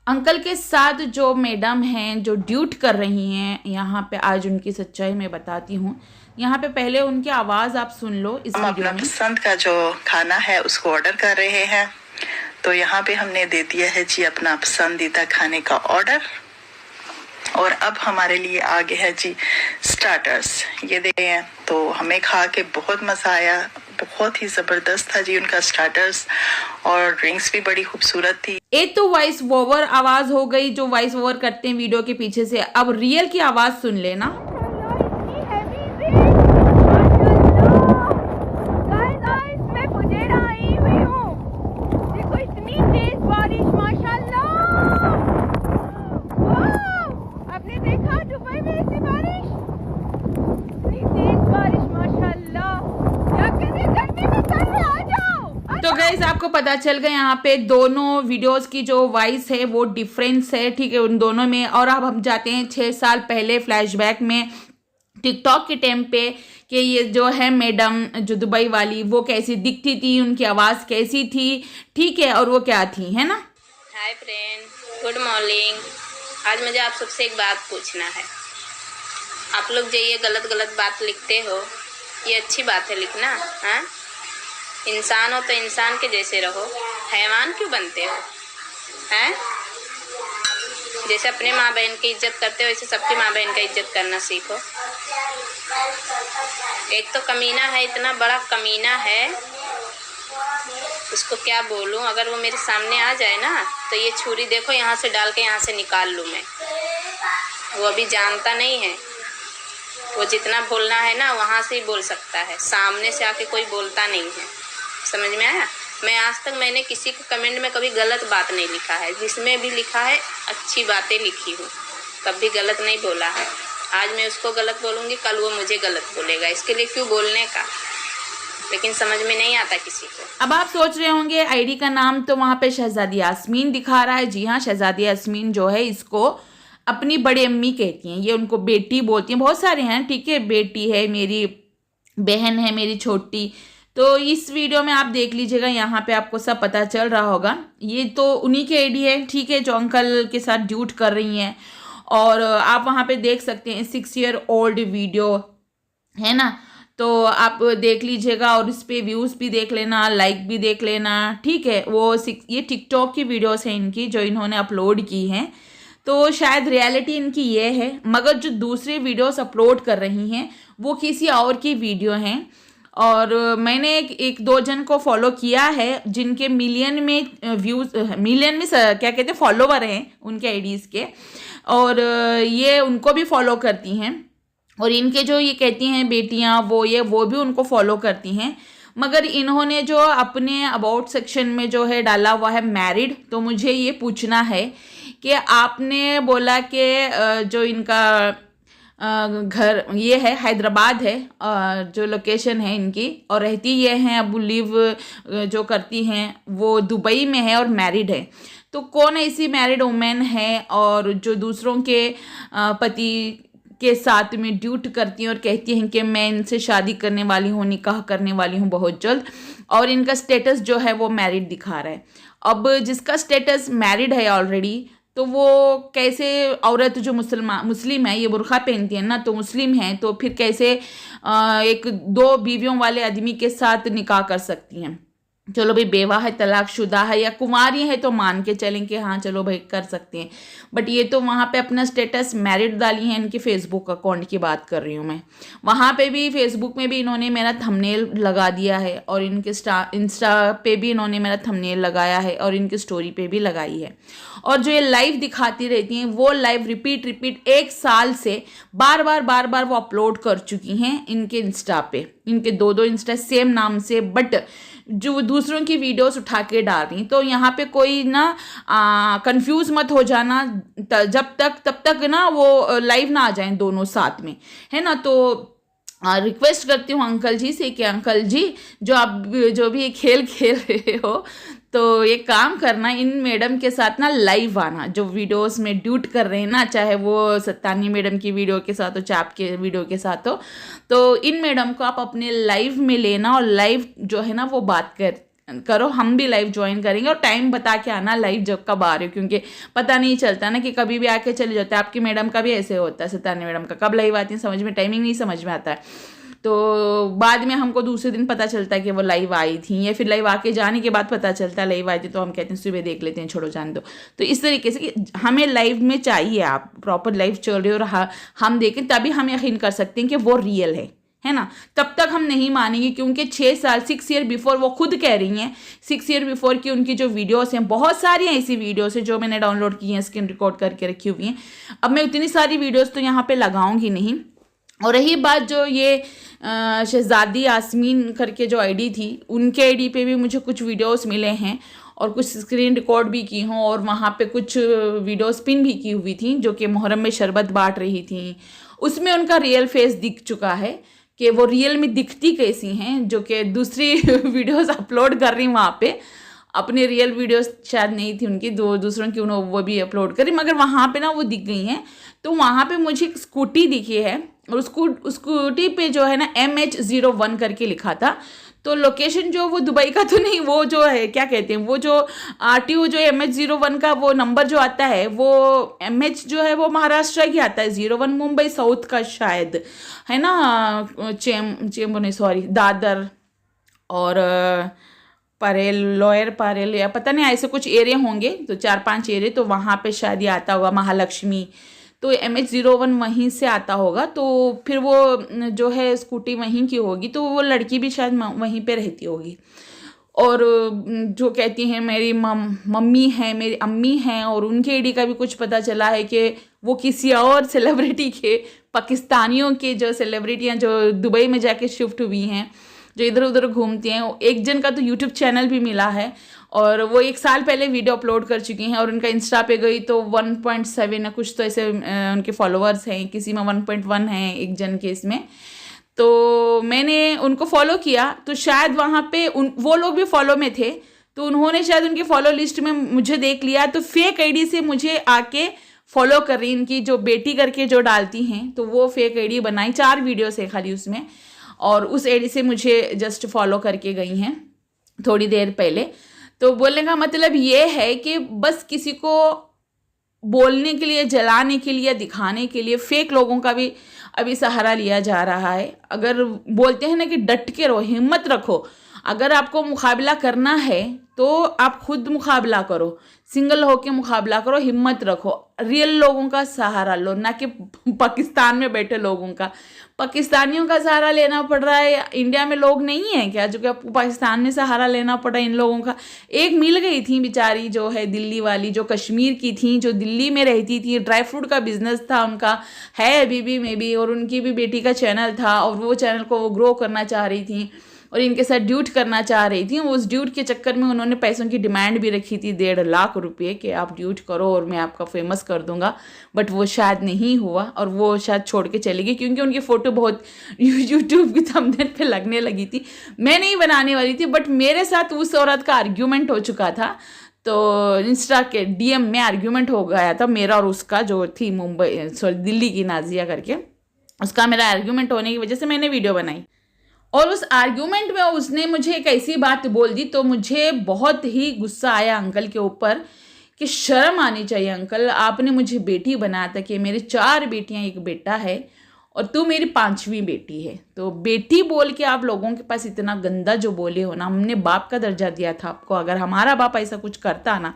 Uncle के साथ जो मैडम हैं जो ड्यूट कर रही हैं यहाँ पे, आज उनकी सच्चाई मैं बताती हूँ। यहाँ पे पहले उनकी आवाज़ आप सुन लो इस हम वीडियो अपना में। पसंद का जो खाना है उसको ऑर्डर कर रहे हैं, तो यहाँ पे हमने दे दिया है जी अपना पसंदीदा खाने का ऑर्डर। और अब हमारे लिए आ गया है जी स्टार्टर्स, ये देखे हैं। तो हमें खा के बहुत मज़ा आया, बहुत ही ज़बरदस्त था जी उनका स्टार्टर्स, और ड्रिंक्स भी बड़ी खूबसूरत थी। एक तो वॉइस ओवर आवाज़ हो गई जो वॉइस ओवर करते हैं वीडियो के पीछे से, अब रियल की आवाज़ सुन लेना। तो गाइस आपको पता चल गया यहाँ पे दोनों वीडियोस की जो वॉइस है वो डिफरेंस है, ठीक है, उन दोनों में। और अब हम जाते हैं 6 साल पहले फ्लैशबैक में, टिकटॉक के टाइम पे, कि ये जो है मैडम जो दुबई वाली वो कैसी दिखती थी, उनकी आवाज़ कैसी थी, ठीक है, और वो क्या थी, है ना। Hi friend, good morning. आज मुझे आप सबसे एक बात पूछना है। आप लोग जो ये गलत गलत बात लिखते हो, ये अच्छी बात है लिखना? हाँ, इंसान हो तो इंसान के जैसे रहो, हैवान क्यों बनते हो? हैं? जैसे अपने माँ बहन की इज्जत करते हो वैसे सबकी माँ बहन का इज्जत करना सीखो। एक तो कमीना है, इतना बड़ा कमीना है, उसको क्या बोलूं। अगर वो मेरे सामने आ जाए ना तो ये छुरी देखो यहाँ से डाल के यहाँ से निकाल लूँ मैं। वो अभी जानता नहीं है, वो जितना बोलना है ना वहाँ से ही बोल सकता है, सामने से आके कोई बोलता नहीं है। समझ में आया? मैं आज तक मैंने किसी के कमेंट में कभी गलत बात नहीं लिखा है, जिसमें भी लिखा है अच्छी बातें लिखी हूँ, कभी गलत नहीं बोला है। आज मैं उसको गलत बोलूँगी, कल वो मुझे गलत बोलेगा, इसके लिए क्यों बोलने का? लेकिन समझ में नहीं आता किसी को। अब आप सोच रहे होंगे आईडी का नाम तो वहाँ पे शहजादी यास्मीन दिखा रहा है। जी हाँ, शहजादी यास्मीन जो है इसको अपनी बड़ी अम्मी कहती हैं, ये उनको बेटी बोलती हैं। बहुत सारे हैं, ठीक है, बेटी है मेरी, बहन है मेरी छोटी। तो इस वीडियो में आप देख लीजिएगा, यहाँ पे आपको सब पता चल रहा होगा। ये तो उन्हीं की आईडी है, ठीक है, जो अंकल के साथ ड्यूट कर रही हैं। और आप वहाँ पे देख सकते हैं 6 ईयर ओल्ड वीडियो है ना, तो आप देख लीजिएगा और इस पे व्यूज़ भी देख लेना, लाइक भी देख लेना, ठीक है। ये टिकटॉक की वीडियोस हैं इनकी जो इन्होंने अपलोड की हैं, तो शायद रियलिटी इनकी ये है। मगर जो दूसरे वीडियोस अपलोड कर रही हैं वो किसी और की वीडियो हैं। और मैंने एक दो जन को फॉलो किया है जिनके मिलियन में व्यूज़, मिलियन में क्या कहते हैं, फॉलोवर हैं उनके आईडीज़ के, और ये उनको भी फॉलो करती हैं। और इनके जो ये कहती हैं बेटियां वो भी उनको फॉलो करती हैं। मगर इन्होंने जो अपने अबाउट सेक्शन में जो है डाला हुआ है मैरिड, तो मुझे ये पूछना है कि आपने बोला कि जो इनका घर ये है हैदराबाद है, जो लोकेशन है इनकी, और रहती ये हैं, अब लिव जो करती हैं वो दुबई में है और मैरिड है। तो कौन ऐसी मैरिड वुमेन है और जो दूसरों के पति के साथ में ड्यूट करती हैं और कहती हैं कि मैं इनसे शादी करने वाली हूँ, निकाह करने वाली हूँ बहुत जल्द, और इनका स्टेटस जो है वो मैरिड दिखा रहा है। अब जिसका स्टेटस मैरिड है ऑलरेडी, तो वो कैसे, औरत जो मुस्लिम है, ये बुर्का पहनती है ना, तो मुस्लिम है, तो फिर कैसे एक दो बीवियों वाले आदमी के साथ निकाह कर सकती हैं? चलो भाई बेवा है, तलाकशुदा है या कुंवारी है तो मान के चलें कि हाँ चलो भाई कर सकते हैं। बट ये तो वहाँ पे अपना स्टेटस मैरिड डाली है, इनके फेसबुक अकाउंट की बात कर रही हूँ मैं। वहाँ पे भी फेसबुक में भी इन्होंने मेरा थंबनेल लगा दिया है, और इनके इंस्टा पे भी इन्होंने मेरा थंबनेल लगाया है, और इनकी स्टोरी पे भी लगाई है। और जो ये लाइव दिखाती रहती हैं वो लाइव रिपीट 1 साल से बार बार वो अपलोड कर चुकी हैं इनके इंस्टा पे। इनके 2 इंस्टा सेम नाम से, बट जो दूसरों की वीडियोस उठा के डाल रही। तो यहाँ पे कोई ना कंफ्यूज मत हो जाना, तब तक ना वो लाइव ना आ जाएं दोनों साथ में, है ना। तो रिक्वेस्ट करती हूँ अंकल जी से कि अंकल जी जो आप जो भी खेल खेल रहे हो, तो ये काम करना, इन मैडम के साथ ना लाइव आना, जो वीडियोस में ड्यूट कर रहे हैं ना, चाहे वो सत्तानी मैडम की वीडियो के साथ हो, चाहे आपके वीडियो के साथ हो, तो इन मैडम को आप अपने लाइव में लेना और लाइव जो है ना वो बात करो, हम भी लाइव ज्वाइन करेंगे। और टाइम बता के आना लाइव जब कब आ रहे हो, क्योंकि पता नहीं चलता ना कि कभी भी आके चले जाते हैं। आपकी मैडम का भी ऐसे होता है, सत्यानी मैडम का कब लाइव आती है समझ में, टाइमिंग नहीं समझ में आता है। तो बाद में हमको दूसरे दिन पता चलता है कि वो लाइव आई थी, या फिर लाइव आके जाने के बाद पता चलता है लाइव आई थी, तो हम कहते हैं सुबह देख लेते हैं, छोड़ो जान दो। तो इस तरीके से कि हमें लाइव में चाहिए आप प्रॉपर लाइव चल रहे हो और हम देखें, तभी हम यकीन कर सकते हैं कि वो रियल है ना। तब तक हम नहीं मानेंगे, क्योंकि 6 ईयर बिफोर वो खुद कह रही हैं, 6 ईयर बिफोर की उनकी जो वीडियोस हैं, बहुत सारी ऐसी वीडियोस हैं जो मैंने डाउनलोड की हैं, स्क्रीन रिकॉर्ड करके रखी हुई हैं। अब मैं उतनी सारी वीडियोस तो यहाँ पे लगाऊंगी नहीं। और रही बात जो ये शहजादी यास्मीन करके जो आईडी थी, उनके आईडी पे भी मुझे कुछ वीडियोस मिले हैं और कुछ स्क्रीन रिकॉर्ड भी की हूँ, और वहाँ पे कुछ वीडियोस पिन भी की हुई थी जो कि मुहर्रम में शरबत बांट रही थी। उसमें उनका रियल फेस दिख चुका है कि वो रियल में दिखती कैसी हैं, जो कि दूसरी वीडियोस अपलोड कर रही वहाँ पे। अपनी रियल वीडियोस शायद नहीं थी उनकी, दूसरों की उन्होंने वो भी अपलोड करी, मगर वहाँ पे ना वो दिख गई हैं। तो वहाँ पे मुझे एक स्कूटी दिखी है, और उस स्कूटी पे जो है ना MH01 करके लिखा था। तो लोकेशन जो वो दुबई का तो नहीं, वो जो है क्या कहते हैं, वो जो RTO जो MH01 का वो नंबर जो आता है, वो MH जो है वो महाराष्ट्र की आता है, 01 मुंबई साउथ का शायद है ना, चेंबूर नहीं सॉरी, दादर और परेल, लोअर परेल, या पता नहीं ऐसे कुछ एरिया होंगे, तो 4-5 एरिया, तो वहाँ पे शायद ये आता होगा महालक्ष्मी। तो MH01 वहीं से आता होगा। तो फिर वो जो है स्कूटी वहीं की होगी, तो वो लड़की भी शायद वहीं पे रहती होगी। और जो कहती हैं मेरी मम्मी हैं, मेरी अम्मी हैं, और उनके आईडी का भी कुछ पता चला है कि वो किसी और सेलिब्रिटी के, पाकिस्तानियों के जो सेलिब्रिटियाँ जो दुबई में जाके शिफ्ट हुई हैं, जो इधर उधर घूमती हैं। एक जन का तो यूट्यूब चैनल भी मिला है, और वो 1 साल पहले वीडियो अपलोड कर चुकी हैं, और उनका इंस्टा पे गई तो 1.7 या कुछ तो ऐसे उनके फॉलोअर्स हैं, किसी में 1.1 हैं एक जन के इसमें। तो मैंने उनको फॉलो किया, तो शायद वहाँ पे वो लोग भी फॉलो में थे, तो उन्होंने शायद उनके फॉलो लिस्ट में मुझे देख लिया, तो फेक आईडी से मुझे आके फॉलो कर रही। इनकी जो बेटी करके जो डालती हैं, तो वो फेक आईडी बनाई, 4 वीडियोस है खाली उसमें, और उस आईडी से मुझे जस्ट फॉलो करके गई हैं थोड़ी देर पहले। तो बोलने का मतलब ये है कि बस किसी को बोलने के लिए, जलाने के लिए, दिखाने के लिए फेक लोगों का भी अभी सहारा लिया जा रहा है। अगर बोलते हैं ना कि डट के रहो, हिम्मत रखो, अगर आपको मुकाबला करना है तो आप खुद मुकाबला करो, सिंगल होके मुकाबला करो, हिम्मत रखो, रियल लोगों का सहारा लो, ना कि पाकिस्तान में बैठे लोगों का। पाकिस्तानियों का सहारा लेना पड़ रहा है, इंडिया में लोग नहीं है क्या जो कि आपको पाकिस्तान में सहारा लेना पड़ रहा है इन लोगों का। एक मिल गई थी बेचारी जो है दिल्ली वाली, जो कश्मीर की थी, जो दिल्ली में रहती थी, ड्राई फ्रूट का बिजनेस था उनका, है अभी भी मे बी, और उनकी भी बेटी का चैनल था, और वो चैनल को वो ग्रो करना चाह रही थी, और इनके साथ ड्यूट करना चाह रही थी। उस ड्यूट के चक्कर में उन्होंने पैसों की डिमांड भी रखी थी, 1.5 लाख रुपए कि आप ड्यूट करो और मैं आपका फेमस कर दूंगा, बट वो शायद नहीं हुआ, और वो शायद छोड़ के चली गई, क्योंकि उनकी फ़ोटो बहुत यूट्यूब की थंबनेल पे लगने लगी थी। मैं नहीं बनाने वाली थी, बट मेरे साथ उस औरत का आर्ग्यूमेंट हो चुका था, तो इंस्टा के DM में आर्ग्यूमेंट हो गया था मेरा और उसका, जो थी मुंबई सॉरी दिल्ली की नाजिया करके, उसका मेरा आर्ग्यूमेंट होने की वजह से मैंने वीडियो बनाई। और उस आर्ग्यूमेंट में उसने मुझे एक ऐसी बात बोल दी, तो मुझे बहुत ही गुस्सा आया अंकल के ऊपर कि शर्म आनी चाहिए अंकल, आपने मुझे बेटी बनाया था कि मेरी 4 बेटियां, 1 बेटा है, और तू मेरी 5वीं बेटी है। तो बेटी बोल के आप लोगों के पास इतना गंदा जो बोले हो ना, हमने बाप का दर्जा दिया था आपको। अगर हमारा बाप ऐसा कुछ करता ना,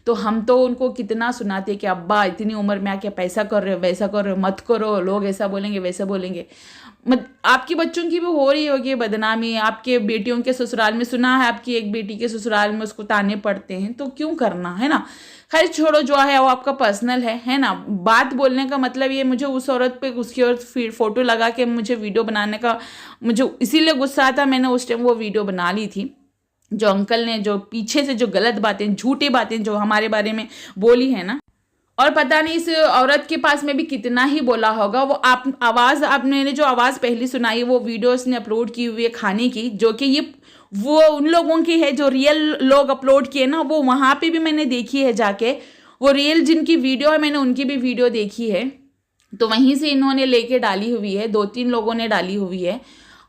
तो हम तो उनको कितना सुनाते कि अब्बा इतनी उम्र में आके पैसा कर रहे हो, वैसा कर रहे हो, मत करो, लोग ऐसा बोलेंगे वैसा बोलेंगे। आपकी बच्चों की भी हो रही होगी बदनामी, आपके बेटियों के ससुराल में सुना है, आपकी एक बेटी के ससुराल में उसको ताने पड़ते हैं, तो क्यों करना है ना। खैर छोड़ो, जो है वो आपका पर्सनल है ना। बात बोलने का मतलब ये, मुझे उस औरत पे उसकी और फोटो लगा के मुझे वीडियो बनाने का मुझे इसीलिए गुस्सा आता, मैंने उस टाइम वो वीडियो बना ली थी। जो अंकल ने जो पीछे से जो गलत बातें, झूठी बातें जो हमारे बारे में बोली है ना, और पता नहीं इस औरत के पास में भी कितना ही बोला होगा। वो आपने जो आवाज़ पहली सुनाई, वो वीडियोस ने अपलोड की हुई है खाने की, जो कि ये वो उन लोगों की है जो रियल लोग अपलोड किए ना, वो वहाँ पे भी मैंने देखी है जाके, वो रियल जिनकी वीडियो है मैंने उनकी भी वीडियो देखी है, तो वहीं से इन्होंने लेके डाली हुई है, 2-3 लोगों ने डाली हुई है।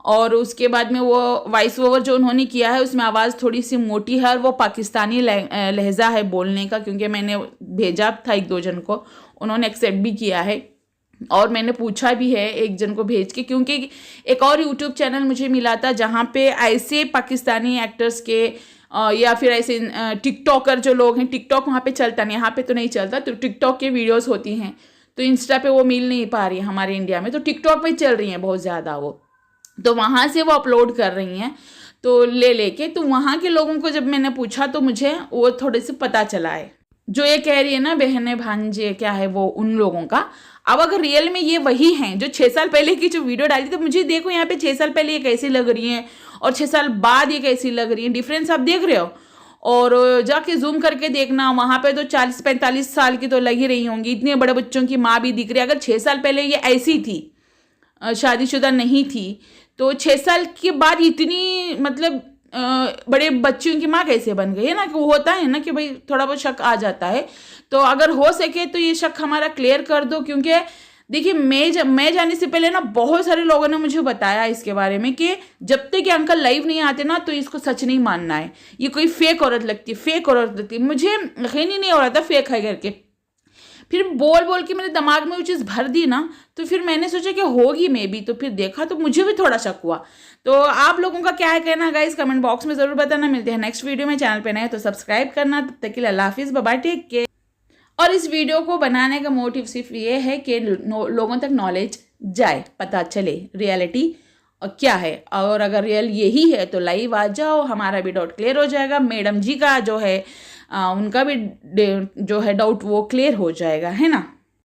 और उसके बाद में वो वॉइस ओवर जो उन्होंने किया है उसमें आवाज़ थोड़ी सी मोटी है और वो पाकिस्तानी लहजा है बोलने का, क्योंकि मैंने भेजा था 1-2 जन को, उन्होंने एक्सेप्ट भी किया है और मैंने पूछा भी है एक जन को भेज के, क्योंकि एक और यूट्यूब चैनल मुझे मिला था जहाँ पे ऐसे पाकिस्तानी एक्टर्स के या फिर ऐसे टिकटॉकर जो लोग हैं, टिकटॉक वहाँ पे चलता नहीं, यहाँ पे तो नहीं चलता, तो टिकटॉक के वीडियोस होती हैं तो इंस्टा पे वो मिल नहीं पा रही है हमारे इंडिया में, तो टिकटॉक पे चल रही हैं बहुत ज़्यादा वो, तो वहाँ से वो अपलोड कर रही हैं तो लेके, तो वहाँ के लोगों को जब मैंने पूछा तो मुझे वो थोड़े से पता चला है। जो ये कह रही है ना बहने भांजे क्या है वो उन लोगों का, अब अगर रियल में ये वही हैं जो 6 साल पहले की जो वीडियो डाली, तो मुझे देखो यहाँ पे 6 साल पहले ये कैसी लग रही हैं और 6 साल बाद ये कैसी लग रही हैं, डिफरेंस आप देख रहे हो। और जाके जूम करके देखना, वहाँ पे तो 40-45 साल की तो लग ही रही होंगी, इतने बड़े बच्चों की माँ भी दिख रही है। अगर 6 साल पहले ये ऐसी थी, शादीशुदा नहीं थी, तो 6 साल के बाद इतनी मतलब बड़े बच्चों की माँ कैसे बन गई है ना, कि वो होता है ना कि भाई थोड़ा बहुत शक आ जाता है। तो अगर हो सके तो ये शक हमारा क्लियर कर दो, क्योंकि देखिए मैं जाने से पहले ना बहुत सारे लोगों ने मुझे बताया इसके बारे में कि जब तक कि अंकल लाइव नहीं आते ना तो इसको सच नहीं मानना है, ये कोई फेक औरत लगती है, फेक औरत लगती है। मुझे यकीन ही नहीं हो रहा था फेक है करके, फिर बोल के मेरे दिमाग में वो चीज़ भर दी ना, तो फिर मैंने सोचा कि होगी मे बी, तो फिर देखा तो मुझे भी थोड़ा शक हुआ। तो आप लोगों का क्या है कहना गाइस, कमेंट बॉक्स में ज़रूर बताना। मिलते हैं नेक्स्ट वीडियो में, चैनल पे नए तो सब्सक्राइब करना। तब तक के लिए अल्लाह हाफिज़, बाय बाय, टेक केयर। और इस वीडियो को बनाने का मोटिव सिर्फ ये है कि लोगों तक नॉलेज जाए, पता चले रियलिटी क्या है, और अगर रियल यही है तो लाइव आ जाओ, हमारा भी डाउट क्लियर हो जाएगा, मैडम जी का जो है उनका भी जो है डाउट वो क्लियर हो जाएगा, है ना।